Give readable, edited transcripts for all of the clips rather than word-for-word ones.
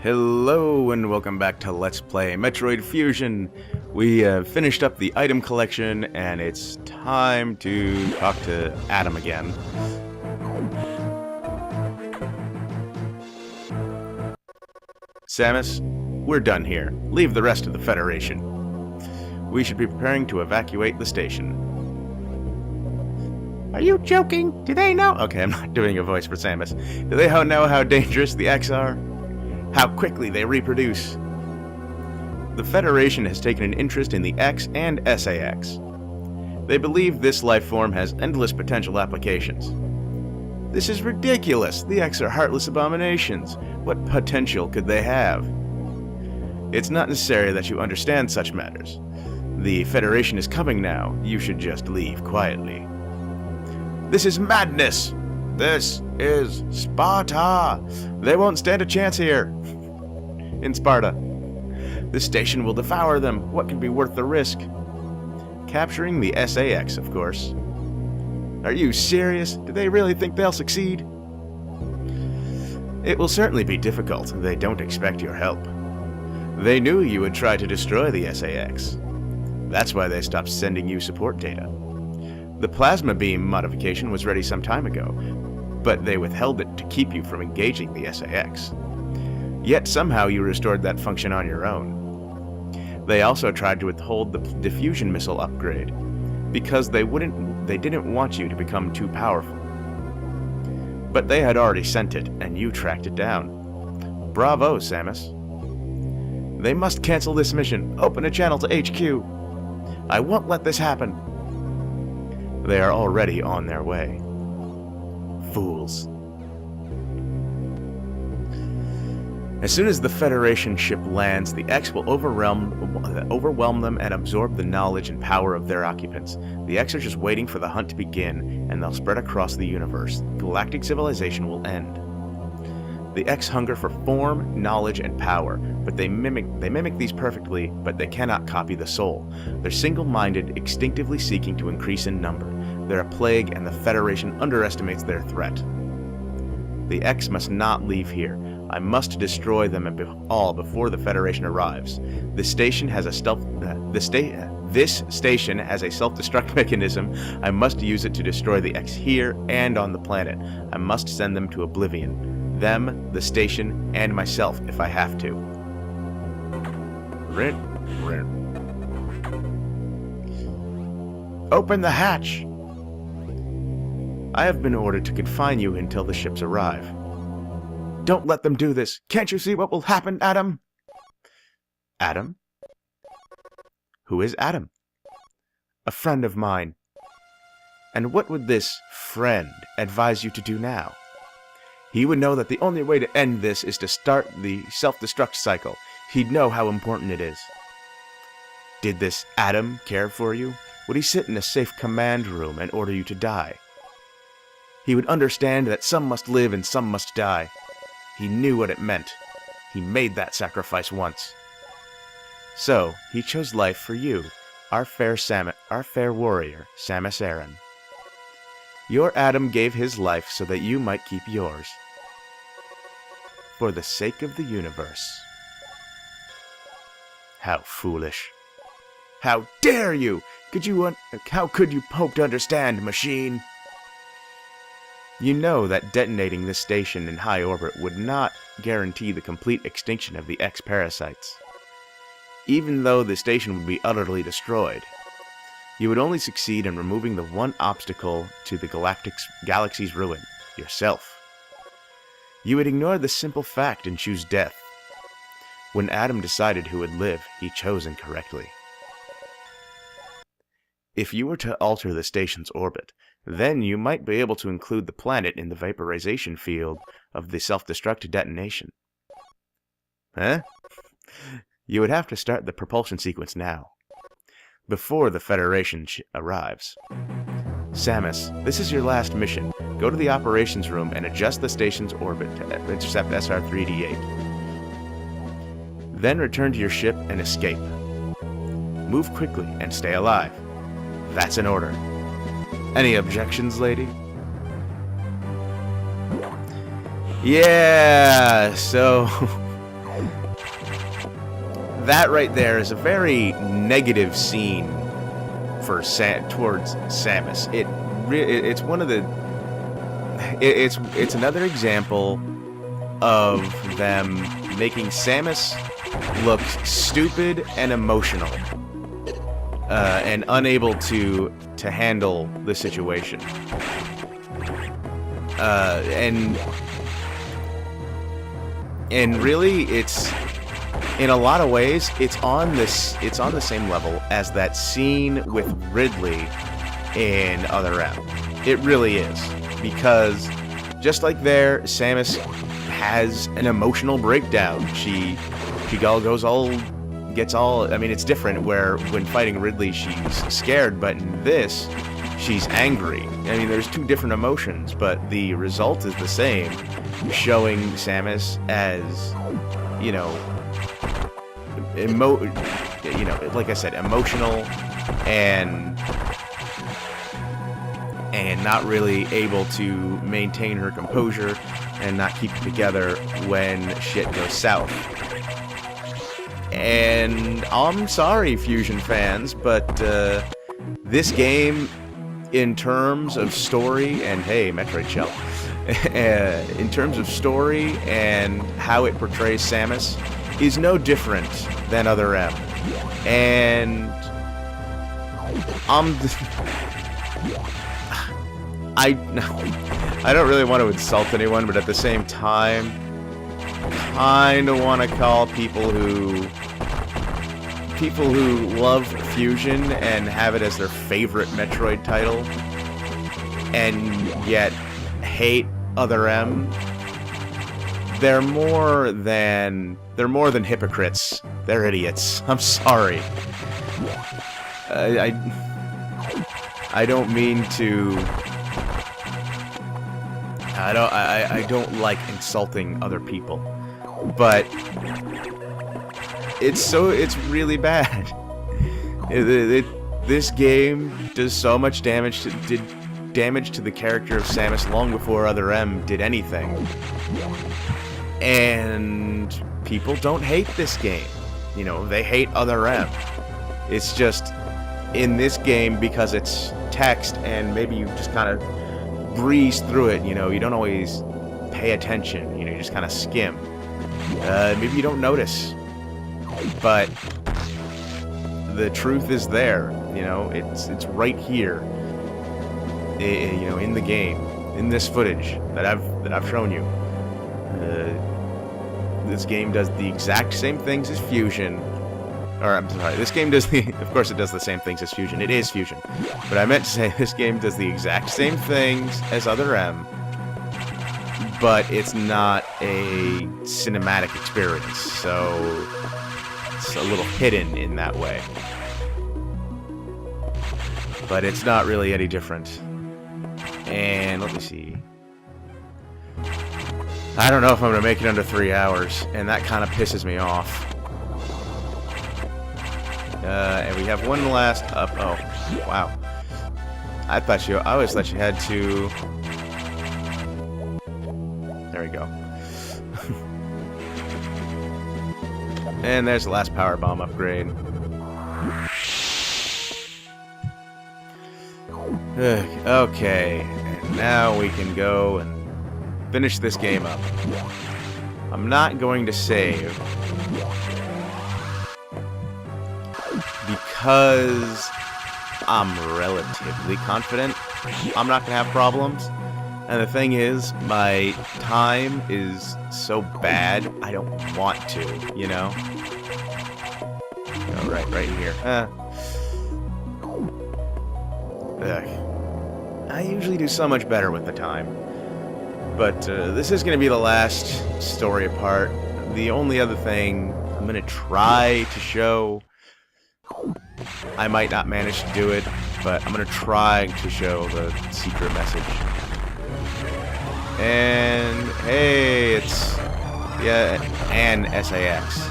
Hello and welcome back to Let's Play Metroid Fusion. We have finished up the item collection and it's time to talk to Adam again. Samus, we're done here. Leave the rest of the Federation. We should be preparing to evacuate the station. Are you joking? Do they know? Okay, I'm not doing a voice for Samus. Do they know how dangerous the X are? How quickly they reproduce. The Federation has taken an interest in the X and SAX. They believe this life form has endless potential applications. This is ridiculous. The X are heartless abominations. What potential could they have? It's not necessary that you understand such matters. The Federation is coming now. You should just leave quietly. This is madness! This is Sparta! They won't stand a chance here. In Sparta. This station will devour them. What can be worth the risk? Capturing the SAX, of course. Are you serious? Do they really think they'll succeed? It will certainly be difficult. They don't expect your help. They knew you would try to destroy the SAX. That's why they stopped sending you support data. The plasma beam modification was ready some time ago, but they withheld it to keep you from engaging the SAX. Yet somehow you restored that function on your own. They also tried to withhold the diffusion missile upgrade, because they didn't want you to become too powerful. But they had already sent it, and you tracked it down. Bravo, Samus. They must cancel this mission. Open a channel to HQ. I won't let this happen. They are already on their way. Fools. As soon as the Federation ship lands, the X will overwhelm them and absorb the knowledge and power of their occupants. The X are just waiting for the hunt to begin, and they'll spread across the universe. Galactic civilization will end. The X hunger for form, knowledge, and power, but they mimic these perfectly, but they cannot copy the soul. They're single-minded, instinctively seeking to increase in number. They're a plague, and the Federation underestimates their threat. The X must not leave here. I must destroy them all before the Federation arrives. This station has a self-destruct mechanism. I must use it to destroy the X here and on the planet. I must send them to oblivion. Them, the station, and myself if I have to. Open the hatch! I have been ordered to confine you until the ships arrive. Don't let them do this. Can't you see what will happen, Adam? Adam? Who is Adam? A friend of mine. And what would this friend advise you to do now? He would know that the only way to end this is to start the self-destruct cycle. He'd know how important it is. Did this Adam care for you? Would he sit in a safe command room and order you to die? He would understand that some must live and some must die. He knew what it meant. He made that sacrifice once. So, he chose life for you, our fair warrior, Samus Aran. Your Adam gave his life so that you might keep yours. For the sake of the universe. How foolish. How dare you! How could you hope to understand, machine? You know that detonating this station in high orbit would not guarantee the complete extinction of the X-parasites. Even though the station would be utterly destroyed, you would only succeed in removing the one obstacle to the galaxy's ruin, yourself. You would ignore the simple fact and choose death. When Adam decided who would live, he chose incorrectly. If you were to alter the station's orbit, then you might be able to include the planet in the vaporization field of the self-destruct detonation. Huh? You would have to start the propulsion sequence now, before the Federation arrives. Samus, this is your last mission. Go to the operations room and adjust the station's orbit to intercept SR3D8. Then return to your ship and escape. Move quickly and stay alive. That's an order. Any objections, lady? Yeah, so That right there is a very negative scene for towards Samus. It's one of the it's another example of them making Samus look stupid and emotional, and unable to handle the situation. And really, it's in a lot of ways it's on the same level as that scene with Ridley in Other M. It really is, because just like there, Samus has an emotional breakdown. She gets all. I mean, it's different where when fighting Ridley she's scared, but in this she's angry. I mean, there's two different emotions, but the result is the same, showing Samus as, you know, like I said, emotional and not really able to maintain her composure and not keep it together when shit goes south. And I'm sorry, Fusion fans, but this game, in terms of story, and hey, Metroid Shell, in terms of story and how it portrays Samus, is no different than Other M. And I don't really want to insult anyone, but at the same time, kind of want to call people who love Fusion and have it as their favorite Metroid title, and yet hate Other M. They're more than hypocrites. They're idiots. I'm sorry. I don't mean to. I don't like insulting other people, but it's really bad. This game does so much damage did damage to the character of Samus long before Other M did anything. And people don't hate this game. You know, they hate Other M. It's just, in this game, because it's text and maybe you just kind of breeze through it, you know, you don't always pay attention, you know, you just kind of skim. Maybe you don't notice. But the truth is there, you know, it's right here, you know, in the game, in this footage that I've shown you. This game does the exact same things as Fusion. Or, I'm sorry, this game does of course it does the same things as Fusion. It is Fusion. But I meant to say this game does the exact same things as Other M, but it's not a cinematic experience, so it's a little hidden in that way. But it's not really any different. And let me see. I don't know if I'm going to make it under 3 hours, and that kind of pisses me off. And we have one last up. Oh, wow. I always thought you had to. There we go. And there's the last power bomb upgrade. Okay, and now we can go and finish this game up. I'm not going to save because I'm relatively confident I'm not going to have problems. And the thing is, my time is so bad, I don't want to, you know? Oh, right here. I usually do so much better with the time. But this is going to be the last story part. The only other thing I'm going to try to show, I might not manage to do it, but I'm going to try to show the secret message. And hey, it's, yeah, and SAX.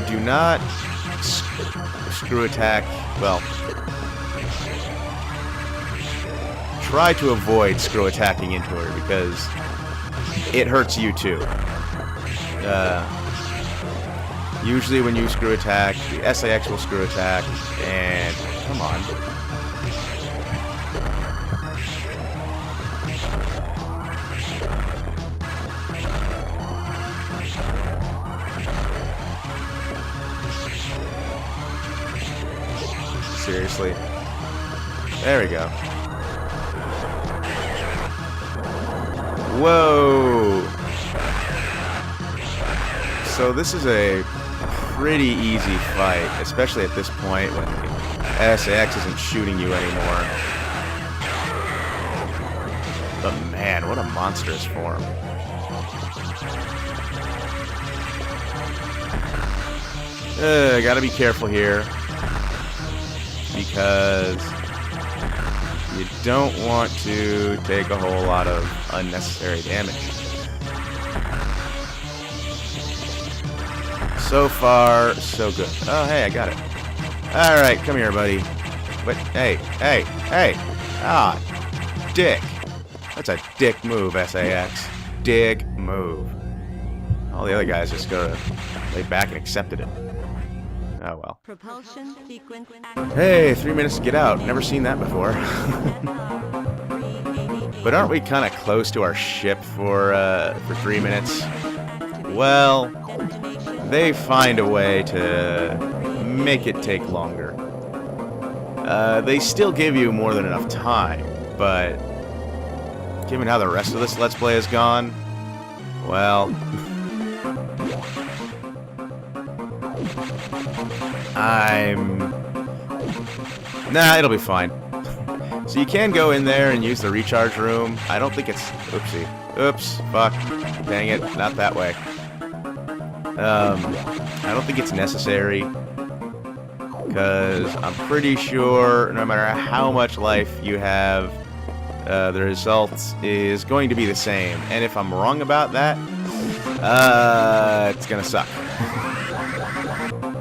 Do not screw attack, well, try to avoid screw attacking into her because it hurts you too. Usually when you screw attack, the SAX will screw attack, and come on. Seriously. There we go. Whoa! So this is a pretty easy fight, especially at this point when the SAX isn't shooting you anymore. But man, what a monstrous form. Gotta be careful here, because you don't want to take a whole lot of unnecessary damage. So far, so good. Oh, hey, I got it. Alright, come here, buddy. But, hey. Ah, dick. That's a dick move, SAX. Dick move. All the other guys just gotta lay back and accepted it. Oh, well. Propulsion sequence. Hey, 3 minutes to get out. Never seen that before. But aren't we kind of close to our ship for 3 minutes? Well, they find a way to make it take longer. They still give you more than enough time, but given how the rest of this Let's Play has gone, well, nah, it'll be fine. So you can go in there and use the recharge room. I don't think it's... Oopsie. Oops. Fuck. Dang it. Not that way. I don't think it's necessary, because I'm pretty sure no matter how much life you have, the result is going to be the same. And if I'm wrong about that, it's gonna suck.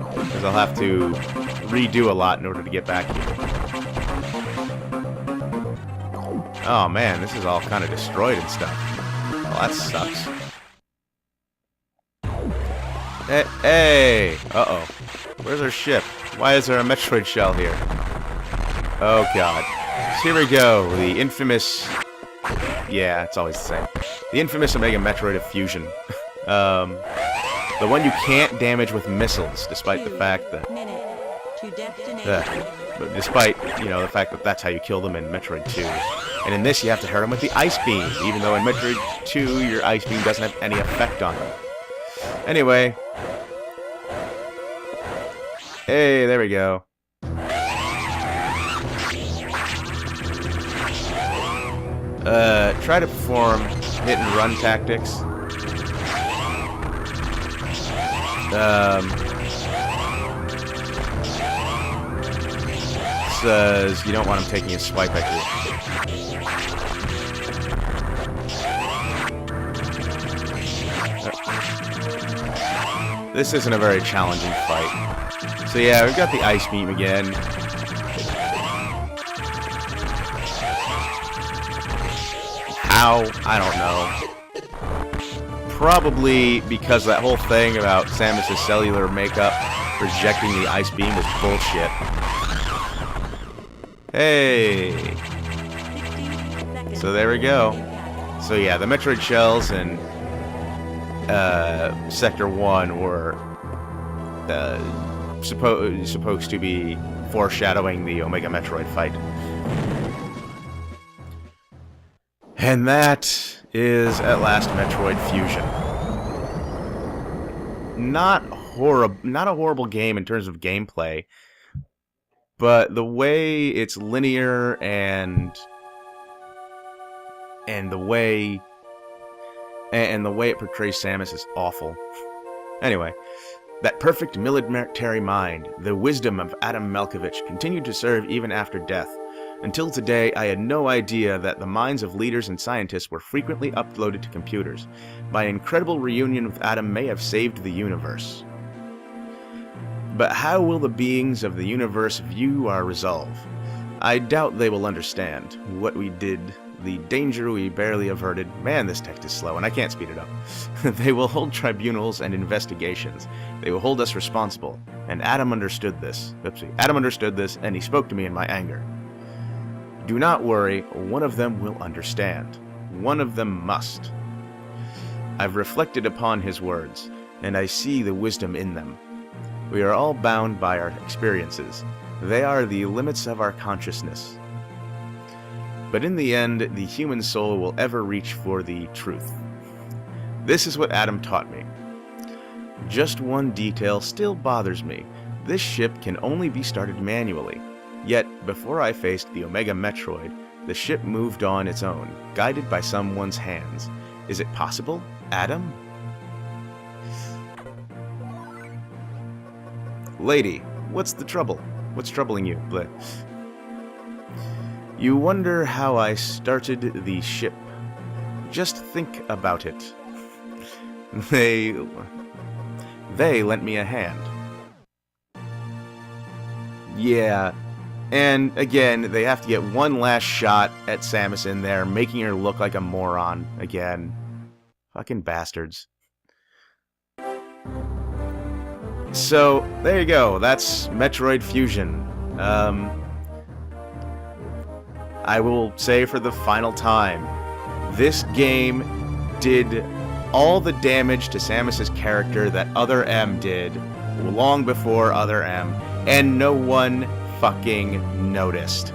Because I'll have to redo a lot in order to get back here. Oh man, this is all kind of destroyed and stuff. Well, that sucks. Hey! Uh-oh. Where's our ship? Why is there a Metroid shell here? Oh god. So here we go. The infamous... Yeah, it's always the same. The infamous Omega Metroid of Fusion. The one you can't damage with missiles, despite the fact that... but despite, you know, the fact that that's how you kill them in Metroid 2. And in this, you have to hurt them with the Ice Beam, even though in Metroid 2, your Ice Beam doesn't have any effect on them. Anyway. Hey, there we go. Try to perform hit-and-run tactics. Says you don't want him taking a swipe at you. This isn't a very challenging fight. So yeah, we've got the Ice Beam again. How? I don't know. Probably because that whole thing about Samus's cellular makeup rejecting the Ice Beam was bullshit. Hey! So there we go. So yeah, the Metroid shells in Sector 1 were supposed to be foreshadowing the Omega Metroid fight. And that is, at last, Metroid Fusion. Not a horrible game in terms of gameplay, but the way it's linear and the way it portrays Samus is awful. Anyway, that perfect military mind, the wisdom of Adam Malkovich, continued to serve even after death. Until today, I had no idea that the minds of leaders and scientists were frequently uploaded to computers. My incredible reunion with Adam may have saved the universe. But how will the beings of the universe view our resolve? I doubt they will understand what we did, the danger we barely averted. Man, this text is slow, and I can't speed it up. They will hold tribunals and investigations. They will hold us responsible. And Adam understood this. Oopsie. Adam understood this, and he spoke to me in my anger. Do not worry, one of them will understand. One of them must. I've reflected upon his words, and I see the wisdom in them. We are all bound by our experiences. They are the limits of our consciousness. But in the end, the human soul will ever reach for the truth. This is what Adam taught me. Just one detail still bothers me. This ship can only be started manually. Yet, before I faced the Omega Metroid, the ship moved on its own, guided by someone's hands. Is it possible, Adam? Lady, what's the trouble? What's troubling you? Bleh. You wonder how I started the ship. Just think about it. They lent me a hand. Yeah, and again, they have to get one last shot at Samus in there, making her look like a moron again. Fucking bastards. So, there you go. That's Metroid Fusion. I will say for the final time, this game did all the damage to Samus's character that Other M did long before Other M, and no one fucking noticed.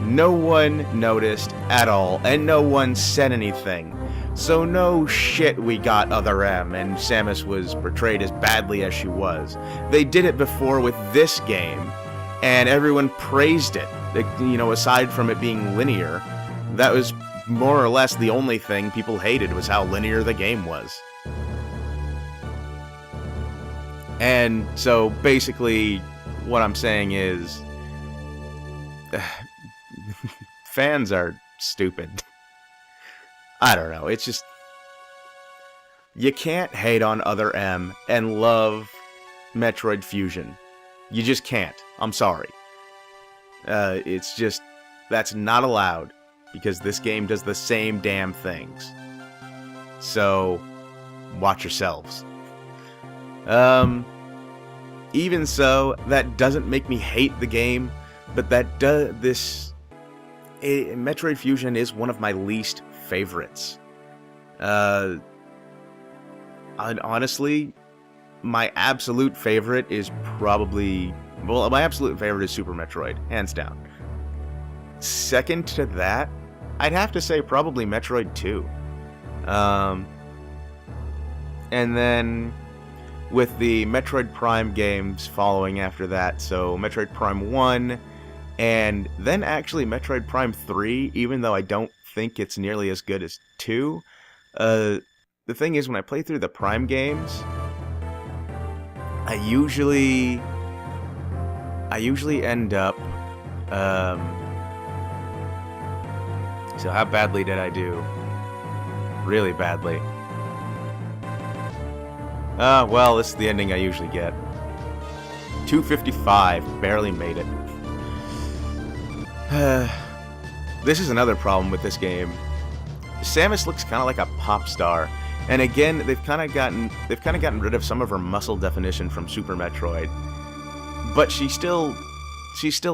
No one noticed at all, and no one said anything. So no shit we got Other M, and Samus was portrayed as badly as she was. They did it before with this game, and everyone praised it. You know, aside from it being linear, that was more or less the only thing people hated, was how linear the game was. And so basically what I'm saying is fans are stupid. I don't know, it's just, you can't hate on Other M and love Metroid Fusion. You just can't. I'm sorry. It's just, that's not allowed, because this game does the same damn things. So, watch yourselves. Even so, that doesn't make me hate the game, but that Metroid Fusion is one of my least favorites. Honestly, my absolute favorite is probably, well, my absolute favorite is Super Metroid, hands down. Second to that, I'd have to say probably Metroid 2. And then with the Metroid Prime games following after that, so Metroid Prime 1, and then actually Metroid Prime 3, even though I don't think it's nearly as good as 2. The thing is, when I play through the Prime games, I usually end up, so how badly did I do? Really badly. Well, this is the ending I usually get. 255, barely made it. This is another problem with this game. Samus looks kind of like a pop star, and again, they've kind of gotten rid of some of her muscle definition from Super Metroid. But she's still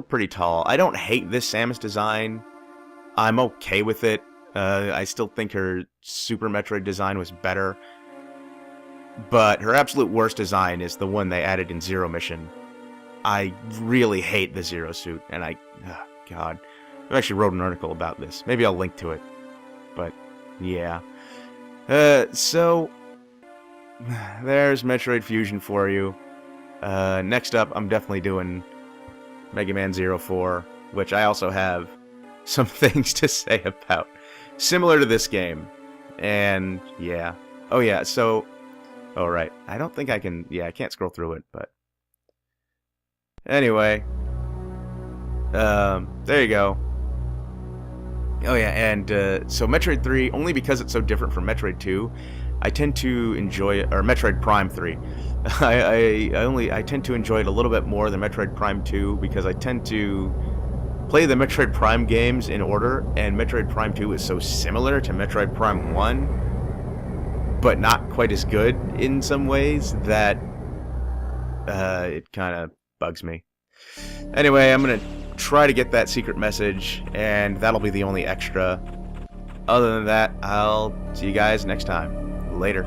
pretty tall. I don't hate this Samus design. I'm okay with it. I still think her Super Metroid design was better. But her absolute worst design is the one they added in Zero Mission. I really hate the Zero suit, and oh God. I actually wrote an article about this. Maybe I'll link to it. But, yeah. So, there's Metroid Fusion for you. Next up, I'm definitely doing Mega Man 04, which I also have some things to say about. Similar to this game. And, yeah. Oh, yeah, so... Oh, right. I don't think I can... Yeah, I can't scroll through it, but... Anyway. There you go. Oh, yeah, and, so Metroid 3, only because it's so different from Metroid 2, I tend to enjoy it... Or Metroid Prime 3. I tend to enjoy it a little bit more than Metroid Prime 2, because I tend to play the Metroid Prime games in order, and Metroid Prime 2 is so similar to Metroid Prime 1, but not quite as good in some ways, that it kind of bugs me. Anyway, I'm going to try to get that secret message, and that'll be the only extra. Other than that, I'll see you guys next time. Later.